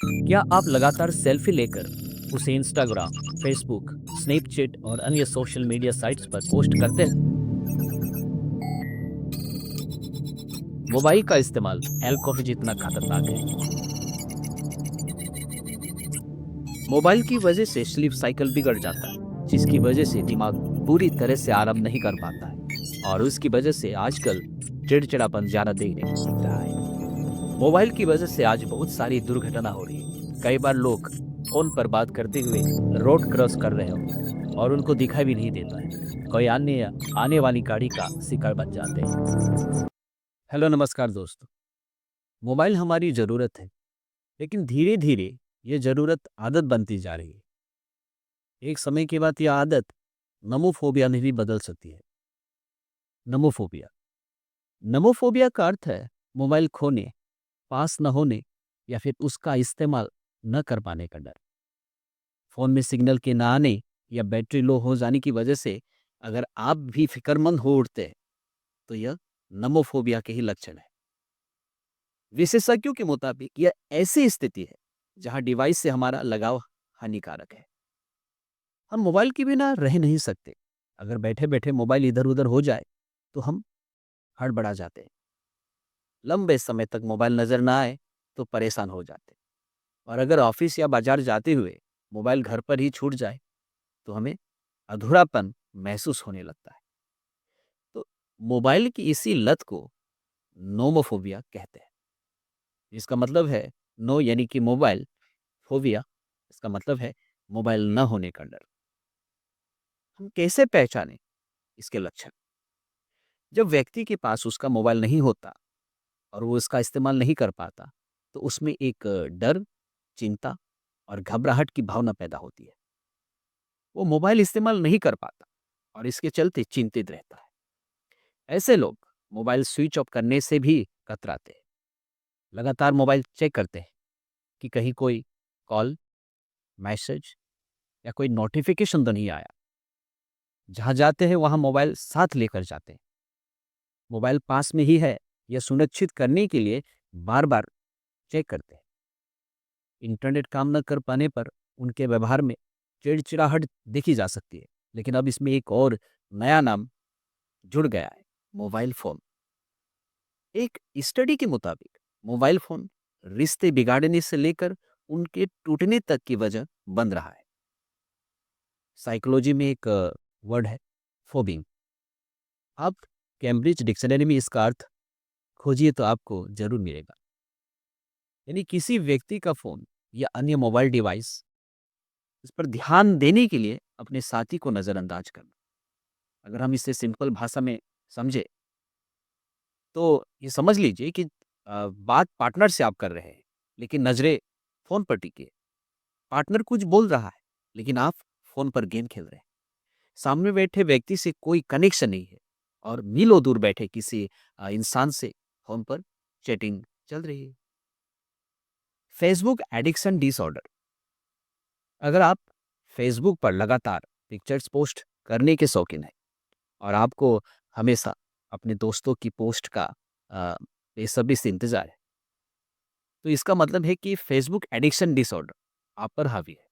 क्या आप लगातार सेल्फी लेकर उसे इंस्टाग्राम, फेसबुक, स्नैपचैट और अन्य सोशल मीडिया साइट्स पर पोस्ट करते हैं? मोबाइल का इस्तेमाल अल्कोहल जितना खतरनाक है। मोबाइल की वजह से स्लीप साइकिल बिगड़ जाता है, जिसकी वजह से दिमाग पूरी तरह से आराम नहीं कर पाता है और उसकी वजह से आजकल चिड़चिड़ापन ज़्यादा देखने को मिल रहा है। मोबाइल की वजह से आज बहुत सारी दुर्घटना हो रही है। कई बार लोग फ़ोन पर बात करते हुए रोड क्रॉस कर रहे होते हैं और उनको दिखाई भी नहीं देता है। कोई अन्य आने वाली गाड़ी का शिकार बन जाते हैं। हेलो, नमस्कार दोस्तों। मोबाइल हमारी ज़रूरत है, लेकिन धीरे-धीरे ये ज़रूरत आदत बनती जा रही है। एक समय के बाद यह आदत नमोफोबिया में भी बदल सकती है। नमोफोबिया नमोफोबिया का अर्थ है मोबाइल खोने, पास न होने या फिर उसका इस्तेमाल न कर पाने का डर। फ़ोन में सिग्नल के ना आने या बैटरी लो हो जाने की वजह से अगर आप भी फ़िक्रमंद हो उठते हैं, तो यह नमोफोबिया के ही लक्षण है। विशेषज्ञों के मुताबिक यह ऐसी स्थिति है जहां डिवाइस से हमारा लगाव हानिकारक है। हम मोबाइल के बिना रह नहीं सकते। अगर बैठे-बैठे मोबाइल इधर-उधर हो जाए, तो हम हड़बड़ा जाते हैं। लंबे समय तक मोबाइल नज़र ना आए, तो परेशान हो जाते हैं। और अगर ऑफ़िस या बाज़ार जाते हुए मोबाइल घर पर ही छूट जाए, तो हमें अधूरापन महसूस होने लगता है। तो मोबाइल की इसी लत को नोमोफोबिया कहते हैं। इसका मतलब है नो यानी कि मोबाइल, फोबिया इसका मतलब है मोबाइल न होने का डर। हम कैसे पहचानें इसके लक्षण? जब व्यक्ति के पास उसका मोबाइल नहीं होता और वो इसका इस्तेमाल नहीं कर पाता, तो उसमें एक डर, चिंता और घबराहट की भावना पैदा होती है। वो मोबाइल इस्तेमाल नहीं कर पाता और इसके चलते चिंतित रहता है। ऐसे लोग मोबाइल स्विच ऑफ करने से भी कतराते हैं। लगातार मोबाइल चेक करते हैं कि कहीं कोई कॉल, मैसेज या कोई नोटिफिकेशन तो नहीं आया। जहाँ जाते हैं वहाँ मोबाइल साथ लेकर जाते हैं। मोबाइल पास में ही है, यह सुनिश्चित करने के लिए बार-बार चेक करते हैं। इंटरनेट काम न कर पाने पर उनके व्यवहार में चिड़चिड़ाहट देखी जा सकती है। लेकिन अब इसमें एक और नया नाम जुड़ गया है, मोबाइल फ़ोन। एक स्टडी के मुताबिक मोबाइल फ़ोन रिश्ते बिगाड़ने से लेकर उनके टूटने तक की वजह बन रहा है। साइकोलॉजी में एक वर्ड है, फोबिंग। आप कैम्ब्रिज डिक्शनरी में इसका अर्थ खोजिए तो आपको ज़रूर मिलेगा। यानी किसी व्यक्ति का फ़ोन या अन्य मोबाइल डिवाइस, इस पर ध्यान देने के लिए अपने साथी को नज़रअंदाज करना। अगर हम इसे सिंपल भाषा में समझें, तो ये समझ लीजिए कि बात पार्टनर से आप कर रहे हैं, लेकिन नज़रें फ़ोन पर टिकी है। पार्टनर कुछ बोल रहा है, लेकिन आप फ़ोन पर गेम खेल रहे हैं। सामने बैठे व्यक्ति से कोई कनेक्शन नहीं है और मीलों दूर बैठे किसी इंसान से फ़ोन पर चैटिंग चल रही है। Facebook addiction disorder. अगर आप फेसबुक पर लगातार पिक्चर्स पोस्ट करने के शौकीन हैं और आपको हमेशा अपने दोस्तों की पोस्ट का अ, बेसब्री से इंतज़ार है, तो इसका मतलब है कि फेसबुक एडिक्शन डिसऑर्डर आप पर हावी है।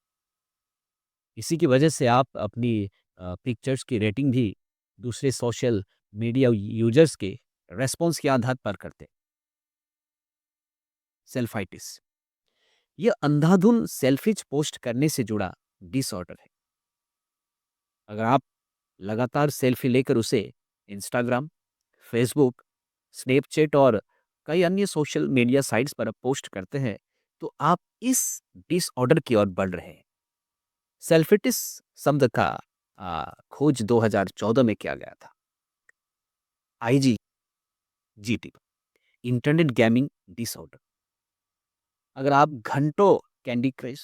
इसी की वजह से आप अपनी पिक्चर्स की रेटिंग भी दूसरे सोशल मीडिया यूजर्स के रेस्पॉन्स के आधार पर करते हैं। सेल्फाइटिस, यह अंधाधुन सेल्फिश पोस्ट करने से जुड़ा डिसऑर्डर है। अगर आप लगातार सेल्फी लेकर उसे इंस्टाग्राम, फेसबुक, स्नैपचैट और कई अन्य सोशल मीडिया साइट्स पर पोस्ट करते हैं, तो आप इस डिसऑर्डर की ओर बढ़ रहे हैं। सेल्फिटिस शब्द का खोज 2014 में किया गया था। आईजीजीटी, इंटरनेट गेमिंग डिसऑर्डर। अगर आप घंटों कैंडी क्रश,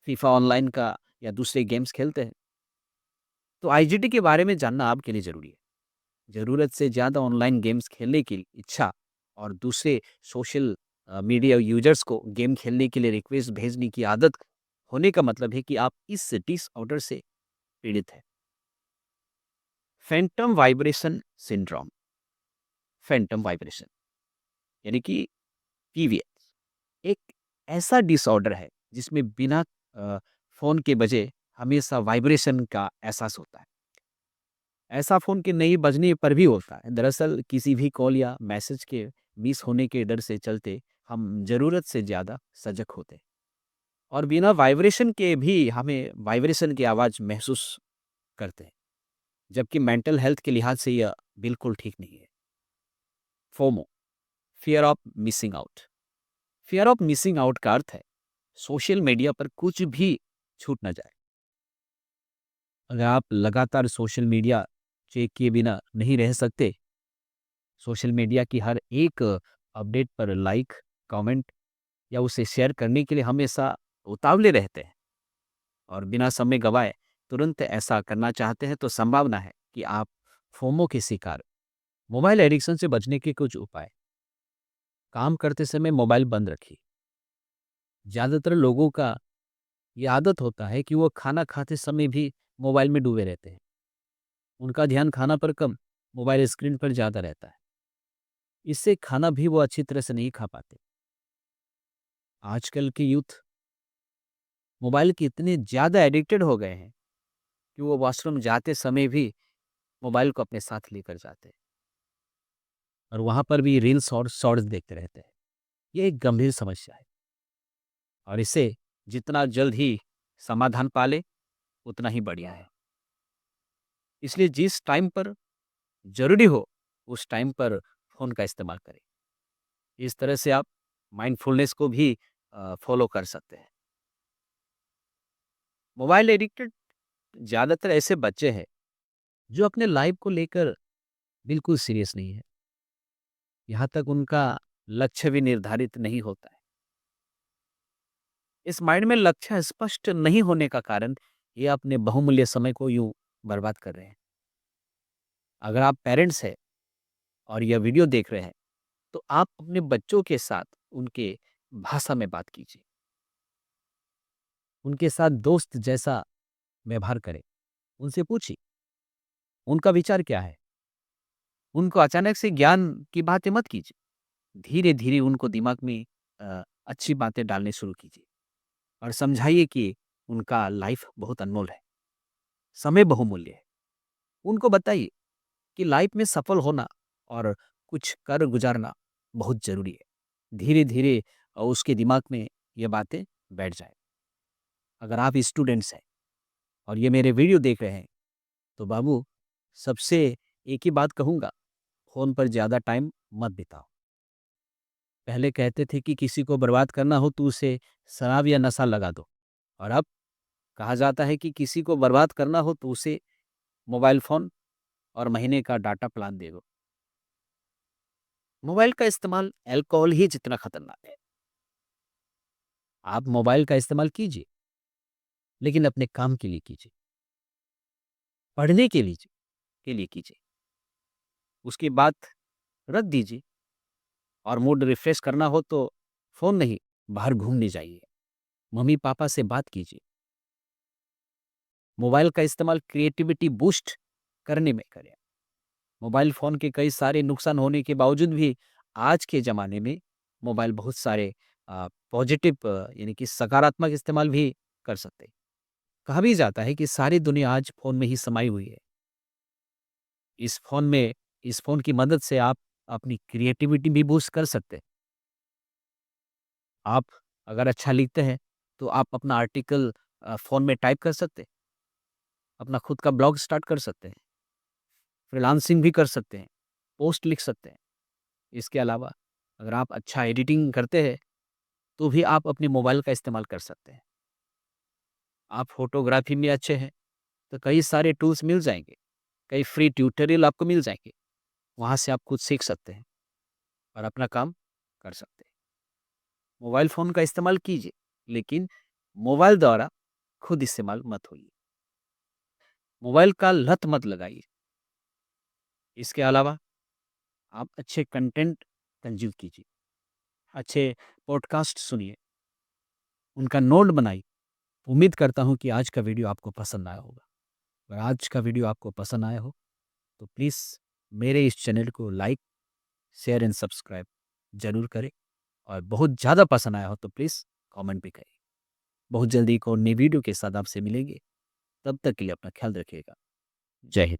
फीफा ऑनलाइन का या दूसरे गेम्स खेलते हैं, तो आईजीटी के बारे में जानना आपके लिए ज़रूरी है। ज़रूरत से ज़्यादा ऑनलाइन गेम्स खेलने की इच्छा और दूसरे सोशल मीडिया यूजर्स को गेम खेलने के लिए रिक्वेस्ट भेजने की आदत होने का मतलब है कि आप इस डिसऑर्डर से पीड़ित हैं। Phantom vibration syndrome. Phantom vibration यानी कि पीवीएस एक ऐसा डिसऑर्डर है जिसमें बिना फ़ोन के बजे हमेशा वाइब्रेशन का एहसास होता है। ऐसा फ़ोन के नहीं बजने पर भी होता है। दरअसल किसी भी कॉल या मैसेज के मिस होने के डर से चलते हम ज़रूरत से ज़्यादा सजग होते हैं और बिना वाइब्रेशन के भी हमें वाइब्रेशन की आवाज़ महसूस करते हैं, जबकि मेंटल हेल्थ के लिहाज से यह बिल्कुल ठीक नहीं है। FOMO, fear of missing out. Fear of missing out का अर्थ है सोशल मीडिया पर कुछ भी छूट ना जाए। अगर आप लगातार सोशल मीडिया चेक किए बिना नहीं रह सकते, सोशल मीडिया की हर एक अपडेट पर लाइक, कमेंट या उसे शेयर करने के लिए हमेशा उतावले रहते हैं और बिना समय गवाए तुरंत ऐसा करना चाहते हैं, तो संभावना है कि आप फोमो के शिकार। मोबाइल एडिक्शन से बचने के कुछ उपाय। काम करते समय मोबाइल बंद रखिए। ज़्यादातर लोगों का ये आदत होता है कि वो खाना खाते समय भी मोबाइल में डूबे रहते हैं। उनका ध्यान खाना पर कम, मोबाइल स्क्रीन पर ज़्यादा रहता है। इससे खाना भी वो अच्छी तरह से नहीं खा पाते। आजकल के यूथ मोबाइल के इतने ज़्यादा एडिक्टेड हो गए हैं कि वो वॉशरूम जाते समय भी मोबाइल को अपने साथ लेकर जाते हैं और वहाँ पर भी रील्स और शॉर्ट्स देखते रहते हैं। ये एक गंभीर समस्या है और इसे जितना जल्द ही समाधान पा ले, उतना ही बढ़िया है। इसलिए जिस टाइम पर ज़रूरी हो, उस टाइम पर फ़ोन का इस्तेमाल करें। इस तरह से आप माइंडफुलनेस को भी फ़ॉलो कर सकते हैं। मोबाइल एडिक्टेड ज़्यादातर ऐसे बच्चे हैं जो अपने लाइफ को लेकर बिल्कुल सीरियस नहीं है। यहाँ तक उनका लक्ष्य भी निर्धारित नहीं होता है। इस माइंड में लक्ष्य स्पष्ट नहीं होने का कारण ये अपने बहुमूल्य समय को यूँ बर्बाद कर रहे हैं। अगर आप पेरेंट्स हैं और यह वीडियो देख रहे हैं, तो आप अपने बच्चों के साथ उनके भाषा में बात कीजिए। उनके साथ दोस्त जैसा व्यवहार करें। उनसे पूछिए, उनका विचार क्या है? उनको अचानक से ज्ञान की बातें मत कीजिए। धीरे-धीरे उनको दिमाग में अच्छी बातें डालने शुरू कीजिए और समझाइए कि उनका लाइफ बहुत अनमोल है, समय बहुमूल्य है। उनको बताइए कि लाइफ में सफल होना और कुछ कर गुज़ारना बहुत ज़रूरी है। धीरे-धीरे उसके दिमाग में ये बातें बैठ जाएँ। अगर आप स्टूडेंट्स हैं और ये मेरे वीडियो देख रहे हैं, तो बाबू सबसे एक ही बात कहूँगा, फ़ोन पर ज़्यादा टाइम मत बिताओ। पहले कहते थे कि किसी को बर्बाद करना हो तो उसे शराब या नशा लगा दो और अब कहा जाता है कि किसी को बर्बाद करना हो तो उसे मोबाइल फ़ोन और महीने का डाटा प्लान दे दो। मोबाइल का इस्तेमाल अल्कोहल ही जितना खतरनाक है। आप मोबाइल का इस्तेमाल कीजिए, लेकिन अपने काम के लिए कीजिए, पढ़ने के लिए कीजिए। उसके बाद रख दीजिए और मूड रिफ्रेश करना हो तो फ़ोन नहीं, बाहर घूमने जाइए, मम्मी-पापा से बात कीजिए। मोबाइल का इस्तेमाल क्रिएटिविटी बूस्ट करने में करें। मोबाइल फ़ोन के कई सारे नुकसान होने के बावजूद भी आज के ज़माने में मोबाइल बहुत सारे पॉजिटिव यानी कि सकारात्मक इस्तेमाल भी कर सकते हैं। कहा भी जाता है कि सारी दुनिया आज फ़ोन में ही समाई हुई है। इस फ़ोन में इस फ़ोन की मदद से आप अपनी क्रिएटिविटी भी बूस्ट कर सकते हैं। आप अगर अच्छा लिखते हैं, तो आप अपना आर्टिकल फ़ोन में टाइप कर सकते हैं, अपना खुद का ब्लॉग स्टार्ट कर सकते हैं, फ्रीलांसिंग भी कर सकते हैं, पोस्ट लिख सकते हैं। इसके अलावा अगर आप अच्छा एडिटिंग करते हैं, तो भी आप अपने मोबाइल का इस्तेमाल कर सकते हैं। आप फ़ोटोग्राफ़ी में अच्छे हैं, तो कई सारे टूल्स मिल जाएँगे, कई फ्री ट्यूटोरियल आपको मिल जाएँगे। वहाँ से आप खुद सीख सकते हैं और अपना काम कर सकते हैं। मोबाइल फ़ोन का इस्तेमाल कीजिए, लेकिन मोबाइल द्वारा खुद इस्तेमाल मत होइए। मोबाइल का लत मत लगाइए। इसके अलावा आप अच्छे कंटेंट कंज़्यूम कीजिए, अच्छे पॉडकास्ट सुनिए, उनका नोट बनाइए। उम्मीद करता हूँ कि आज का वीडियो आपको पसंद आया होगा। अगर आज का वीडियो आपको पसंद आया हो, तो प्लीज़ मेरे इस चैनल को लाइक, शेयर एंड सब्सक्राइब ज़रूर करें और बहुत ज़्यादा पसंद आया हो तो प्लीज़ कमेंट भी करें। बहुत जल्दी एक और नई वीडियो के साथ आपसे मिलेंगे। तब तक के लिए अपना ख्याल रखिएगा। जय हिंद।